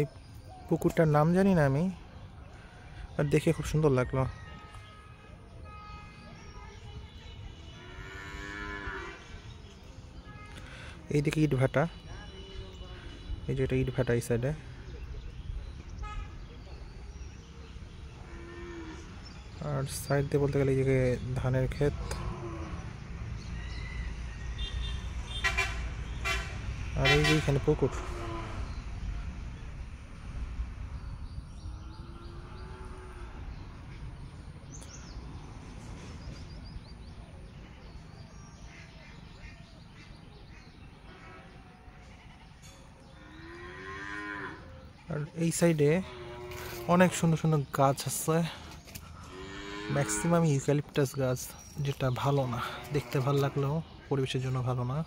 এই পুকুরটার নাম জানি না আমি, আর দেখে খুব সুন্দর লাগলো। এইদিকে ইট ভাটা, এই যে এটা ইট ভাটা এই সাইডে। আর সাইড দিয়ে বলতে গেলে এই দিকে ধানের ক্ষেত, আর এই যে এখানে পুকুর। আর এই সাইডে অনেক সুন্দর সুন্দর গাছ আছে, ম্যাক্সিমাম ইউক্যালিপটাস গাছ, যেটা ভালো না, দেখতে ভালো লাগলেও পরিবেশের জন্য ভালো না।